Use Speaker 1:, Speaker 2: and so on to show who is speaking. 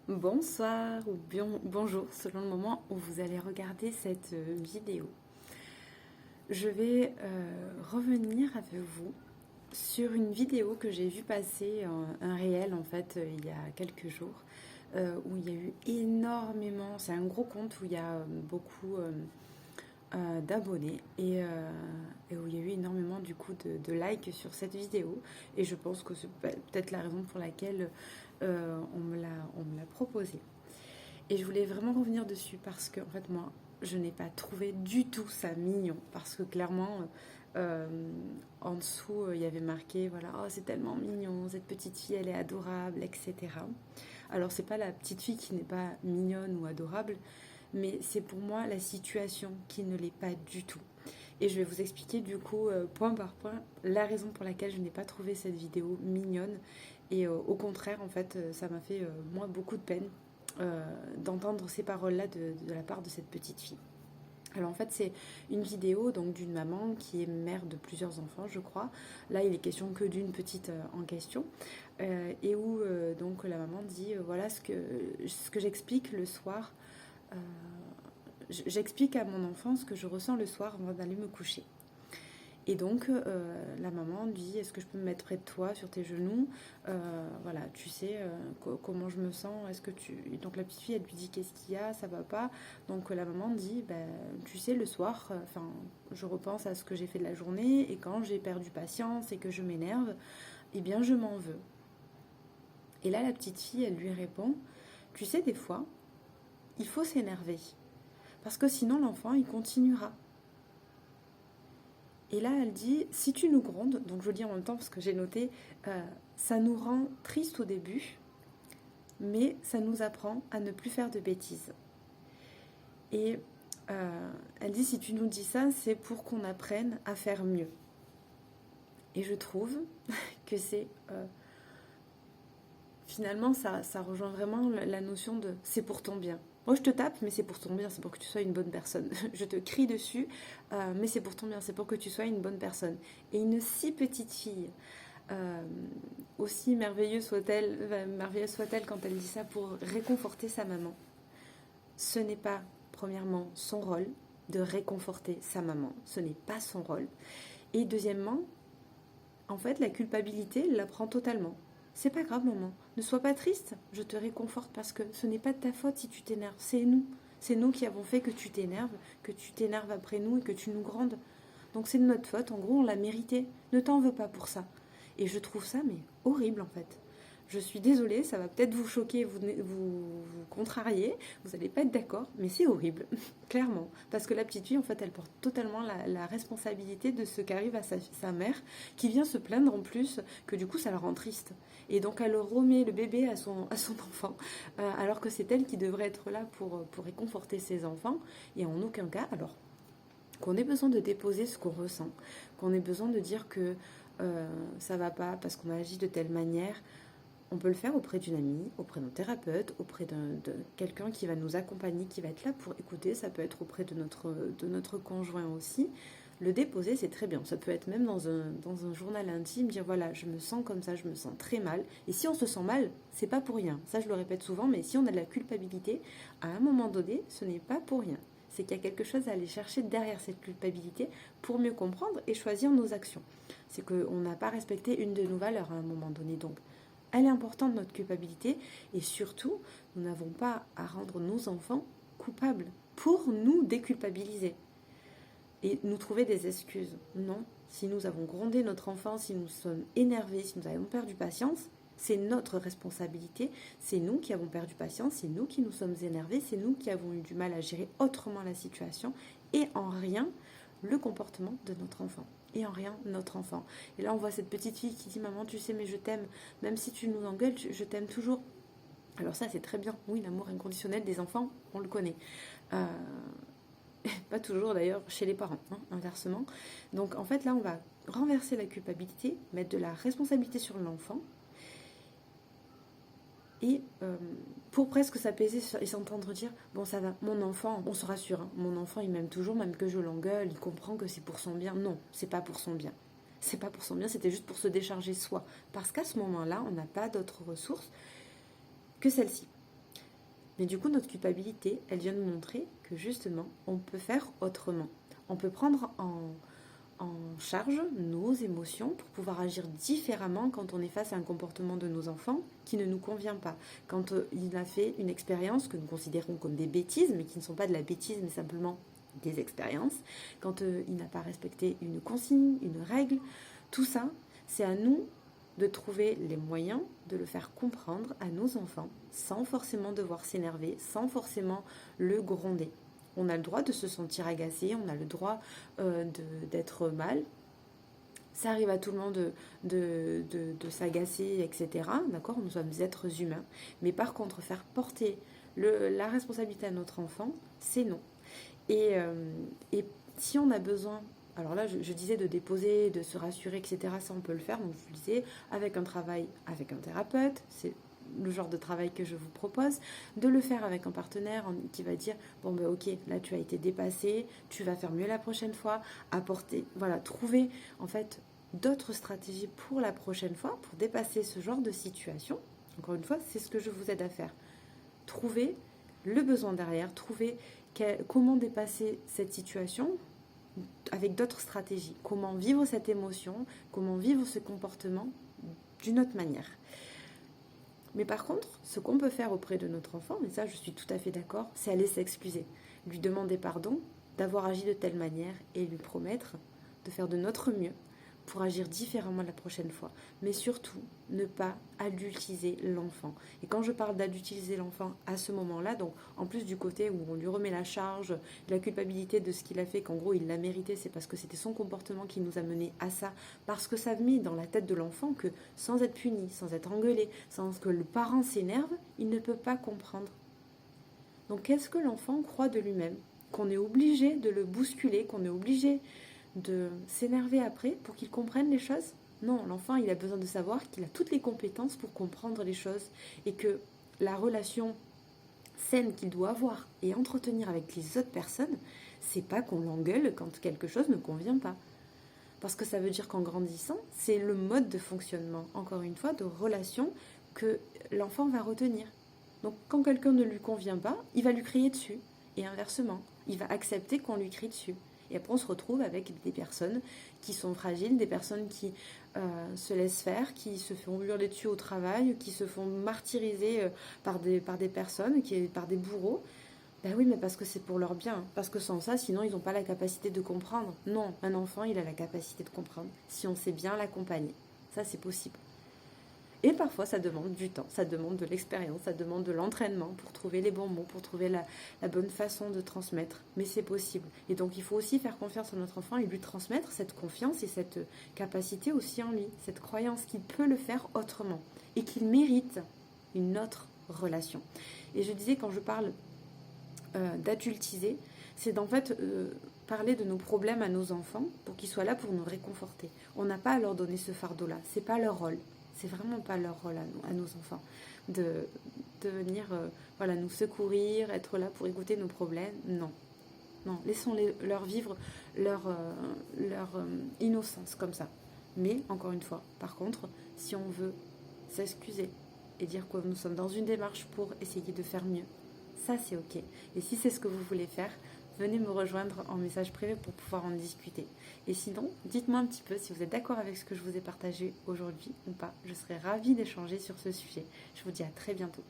Speaker 1: Bonsoir ou bonjour selon le moment où vous allez regarder cette vidéo. Je vais revenir avec vous sur une vidéo que j'ai vue passer, un réel en fait, il y a quelques jours, où il y a eu énormément, c'est un gros compte où il y a beaucoup d'abonnés et où il y a eu énormément du coup de likes sur cette vidéo, et je pense que c'est peut-être la raison pour laquelle on me l'a proposé. Et je voulais vraiment revenir dessus parce que, en fait, moi, je n'ai pas trouvé du tout ça mignon. Parce que clairement, euh, en dessous, il y avait marqué, voilà, oh, c'est tellement mignon, cette petite fille, elle est adorable, etc. Alors, c'est pas la petite fille qui n'est pas mignonne ou adorable, mais c'est pour moi la situation qui ne l'est pas du tout. Et je vais vous expliquer du coup, point par point, la raison pour laquelle je n'ai pas trouvé cette vidéo mignonne. Et au contraire, en fait, ça m'a fait, moi, beaucoup de peine d'entendre ces paroles-là de la part de cette petite fille. Alors en fait c'est une vidéo donc d'une maman qui est mère de plusieurs enfants je crois. Là il est question que d'une petite en question et où donc la maman dit voilà ce que j'explique le soir. euh, J'explique à mon enfant ce que je ressens le soir avant d'aller me coucher. Et donc, la maman dit, est-ce que je peux me mettre près de toi, sur tes genoux. Voilà, tu sais comment je me sens. Est-ce que tu... Donc la petite fille, elle lui dit, qu'est-ce qu'il y a, ça va pas. Donc la maman dit, ben, tu sais, le soir, je repense à ce que j'ai fait de la journée, et quand j'ai perdu patience et que je m'énerve, eh bien, je m'en veux. Et là, la petite fille, elle lui répond, tu sais, des fois, il faut s'énerver. Parce que sinon, l'enfant, il continuera. Et là, elle dit, si tu nous grondes, donc je le dis en même temps parce que j'ai noté, ça nous rend triste au début, mais ça nous apprend à ne plus faire de bêtises. Et elle dit, si tu nous dis ça, c'est pour qu'on apprenne à faire mieux. Et je trouve que c'est... finalement, ça rejoint vraiment la notion de c'est pour ton bien. Moi, je te tape, mais c'est pour ton bien, c'est pour que tu sois une bonne personne. Je te crie dessus, mais c'est pour ton bien, c'est pour que tu sois une bonne personne. Et une si petite fille, euh, aussi merveilleuse soit-elle quand elle dit ça pour réconforter sa maman, ce n'est pas, premièrement, son rôle de réconforter sa maman. Ce n'est pas son rôle. Et deuxièmement, en fait, la culpabilité, elle la prend totalement. C'est pas grave, maman. Ne sois pas triste. Je te réconforte parce que ce n'est pas de ta faute si tu t'énerves. C'est nous. C'est nous qui avons fait que tu t'énerves après nous et que tu nous grondes. Donc c'est de notre faute. En gros, on l'a mérité. Ne t'en veux pas pour ça. Et je trouve ça, mais horrible en fait. Je suis désolée, ça va peut-être vous choquer, vous contrarier, vous n'allez pas être d'accord, mais c'est horrible, clairement. Parce que la petite fille, en fait, elle porte totalement la responsabilité de ce qu'arrive à sa mère, qui vient se plaindre en plus, que du coup, ça la rend triste. Et donc, elle remet le bébé à son enfant, alors que c'est elle qui devrait être là pour réconforter ses enfants, et en aucun cas, alors qu'on ait besoin de déposer ce qu'on ressent, qu'on ait besoin de dire que ça va pas parce qu'on a agi de telle manière, on peut le faire auprès d'une amie, auprès d'un thérapeute, auprès de quelqu'un qui va nous accompagner, qui va être là pour écouter. Ça peut être auprès de notre conjoint aussi. Le déposer, c'est très bien. Ça peut être même dans un journal intime, dire voilà, je me sens comme ça, je me sens très mal. Et si on se sent mal, c'est pas pour rien. Ça, je le répète souvent, mais si on a de la culpabilité, à un moment donné, ce n'est pas pour rien. C'est qu'il y a quelque chose à aller chercher derrière cette culpabilité pour mieux comprendre et choisir nos actions. C'est qu'on n'a pas respecté une de nos valeurs à un moment donné. Donc, elle est importante, notre culpabilité, et surtout, nous n'avons pas à rendre nos enfants coupables pour nous déculpabiliser et nous trouver des excuses. Non, si nous avons grondé notre enfant, si nous sommes énervés, si nous avons perdu patience, c'est notre responsabilité, c'est nous qui avons perdu patience, c'est nous qui nous sommes énervés, c'est nous qui avons eu du mal à gérer autrement la situation et en rien le comportement de notre enfant. Et en rien notre enfant. Et là on voit cette petite fille qui dit maman tu sais mais je t'aime, même si tu nous engueules, je t'aime toujours. Alors ça c'est très bien, oui l'amour inconditionnel des enfants on le connaît. Euh, Pas toujours d'ailleurs chez les parents, hein, inversement. Donc en fait là on va renverser la culpabilité, mettre de la responsabilité sur l'enfant et pour presque s'apaiser et s'entendre dire bon ça va, mon enfant, on se rassure, hein, mon enfant il m'aime toujours, même que je l'engueule, il comprend que c'est pour son bien. Non, c'est pas pour son bien. C'est pas pour son bien, c'était juste pour se décharger soi. Parce qu'à ce moment-là, on n'a pas d'autre ressource que celle-ci. Mais du coup, notre culpabilité, elle vient nous montrer que justement, on peut faire autrement. On peut prendre en charge nos émotions pour pouvoir agir différemment quand on est face à un comportement de nos enfants qui ne nous convient pas. Quand il a fait une expérience que nous considérons comme des bêtises, mais qui ne sont pas de la bêtise, mais simplement des expériences. Quand il n'a pas respecté une consigne, une règle, tout ça, c'est à nous de trouver les moyens de le faire comprendre à nos enfants sans forcément devoir s'énerver, sans forcément le gronder. On a le droit de se sentir agacé, on a le droit d'être mal. Ça arrive à tout le monde de s'agacer, etc. D'accord. Nous sommes des êtres humains. Mais par contre, faire porter la responsabilité à notre enfant, c'est non. Et si on a besoin, alors là je disais de déposer, de se rassurer, etc. Ça on peut le faire, donc je vous disais, avec un travail, avec un thérapeute, c'est le genre de travail que je vous propose, de le faire avec un partenaire qui va dire, bon ben ok, là tu as été dépassé, tu vas faire mieux la prochaine fois, apporter, voilà, trouver en fait d'autres stratégies pour la prochaine fois, pour dépasser ce genre de situation. Encore une fois, c'est ce que je vous aide à faire. Trouver le besoin derrière, trouver comment dépasser cette situation avec d'autres stratégies, comment vivre cette émotion, comment vivre ce comportement d'une autre manière. Mais par contre, ce qu'on peut faire auprès de notre enfant, et ça je suis tout à fait d'accord, c'est aller s'excuser, lui demander pardon d'avoir agi de telle manière et lui promettre de faire de notre mieux pour agir différemment la prochaine fois. Mais surtout, ne pas adultiser l'enfant. Et quand je parle d'adultiser l'enfant à ce moment-là, donc en plus du côté où on lui remet la charge, de la culpabilité de ce qu'il a fait, qu'en gros il l'a mérité, c'est parce que c'était son comportement qui nous a mené à ça, parce que ça a mis dans la tête de l'enfant que sans être puni, sans être engueulé, sans que le parent s'énerve, il ne peut pas comprendre. Donc qu'est-ce que l'enfant croit de lui-même? Qu'on est obligé de le bousculer, qu'on est obligé de s'énerver après pour qu'il comprenne les choses? Non, l'enfant, il a besoin de savoir qu'il a toutes les compétences pour comprendre les choses et que la relation saine qu'il doit avoir et entretenir avec les autres personnes, c'est pas qu'on l'engueule quand quelque chose ne convient pas. Parce que ça veut dire qu'en grandissant, c'est le mode de fonctionnement, encore une fois, de relation que l'enfant va retenir. Donc quand quelqu'un ne lui convient pas, il va lui crier dessus. Et inversement, il va accepter qu'on lui crie dessus. Et après, on se retrouve avec des personnes qui sont fragiles, des personnes qui se laissent faire, qui se font hurler dessus au travail, qui se font martyriser par des personnes, par des bourreaux. Ben oui, mais parce que c'est pour leur bien. Parce que sans ça, sinon, ils n'ont pas la capacité de comprendre. Non, un enfant, il a la capacité de comprendre si on sait bien l'accompagner. Ça, c'est possible. Et parfois, ça demande du temps, ça demande de l'expérience, ça demande de l'entraînement pour trouver les bons mots, pour trouver la bonne façon de transmettre. Mais c'est possible. Et donc, il faut aussi faire confiance à notre enfant et lui transmettre cette confiance et cette capacité aussi en lui, cette croyance qu'il peut le faire autrement et qu'il mérite une autre relation. Et je disais, quand je parle d'adultiser, c'est d'en fait parler de nos problèmes à nos enfants pour qu'ils soient là pour nous réconforter. On n'a pas à leur donner ce fardeau-là, c'est pas leur rôle. C'est vraiment pas leur rôle à nos enfants de venir voilà, nous secourir, être là pour écouter nos problèmes. Non, non, laissons-les leur vivre leur innocence comme ça. Mais encore une fois, par contre, si on veut s'excuser et dire que nous sommes dans une démarche pour essayer de faire mieux, ça c'est ok. Et si c'est ce que vous voulez faire, venez me rejoindre en message privé pour pouvoir en discuter. Et sinon, dites-moi un petit peu si vous êtes d'accord avec ce que je vous ai partagé aujourd'hui ou pas. Je serais ravie d'échanger sur ce sujet. Je vous dis à très bientôt.